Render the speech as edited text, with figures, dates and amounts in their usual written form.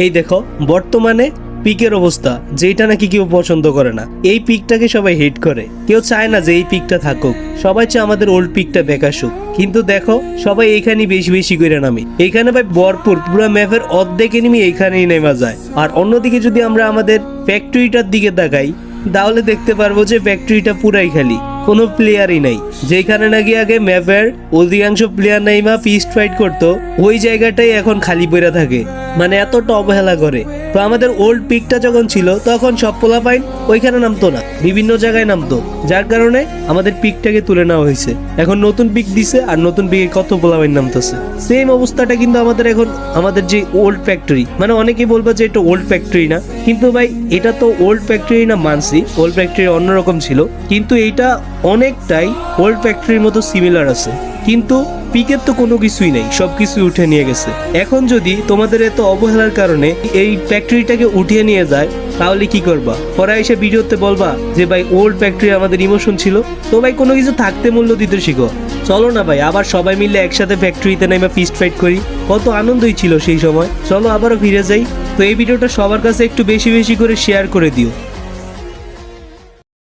এই দেখো বর্তমানে পিকের অবস্থা, যেটা নাকি কেউ পছন্দ করে না। এই পিকটাকে সবাই হেট করে, কেউ চায় না যে এই পিকটা থাকুক, সবাই চায় আমাদের ওল্ড পিকটা বেকাশুক। কিন্তু দেখো সবাই এইখানেই বেশি বেশি করে নামি, এইখানে ভাই ভরপুর পুরো ম্যাপের অর্ধেক এনিমি এইখানেই নেমা যায়। আর অন্যদিকে যদি আমরা আমাদের ফ্যাক্টরিটার দিকে তাকাই তাহলে দেখতে পারবো যে ফ্যাক্টরিটা পুরাই খালি, কোনো প্লেয়ারই নাই। যেখানে নাকি আগে ম্যাপের অধিকাংশ প্লেয়ার নাইমা ফিস্ট ফাইট করতো, ওই জায়গাটাই এখন খালি পড়ে থাকে, মানে এতটা অবহেলা করে। তো আমাদের ওল্ড পিকটা যখন ছিল তখন সব পোলাপাইন ওইখানে নামতো না, বিভিন্ন জায়গায় নামতো, যার কারণে আমাদের পিকটাকে তুলে নেওয়া হয়েছে। এখন নতুন পিক দিছে আর নতুন পিকে কত পোলাপাইন নামতেছে। সেম অবস্থাটা কিন্তু আমাদের এখন আমাদের যে ওল্ড ফ্যাক্টরি, মানে অনেকেই বলবো যে এটা ওল্ড ফ্যাক্টরি না, কিন্তু ভাই এটা তো ওল্ড ফ্যাক্টরি না মানছি, ওল্ড ফ্যাক্টরি অন্যরকম ছিল, কিন্তু এইটা অনেকটাই ওল্ড ফ্যাক্টরির মতো সিমিলার আছে। কিন্তু পিকের তো কোনো কিছুই নেই, সবকিছু উঠে নিয়ে গেছে। এখন যদি তোমাদের এত অবহেলার কারণে এই ফ্যাক্টরিটাকে উঠিয়ে নিয়ে যায় তাহলে কি করবা? পরে এসে ভিডিওতে বলবা যে ভাই ওল্ড ফ্যাক্টরি আমাদের ইমোশন ছিল। তো ভাই কোনো কিছু থাকতে মূল্য দিতে শিখো। চলো না ভাই আবার সবাই মিলে একসাথে ফ্যাক্টরিতে নেমে ফিস্ট ফাইট করি, কত আনন্দই ছিল সেই সময়। চলো আবারও ফিরে যাই। তো এই ভিডিওটা সবার কাছে একটু বেশি বেশি করে শেয়ার করে দিও।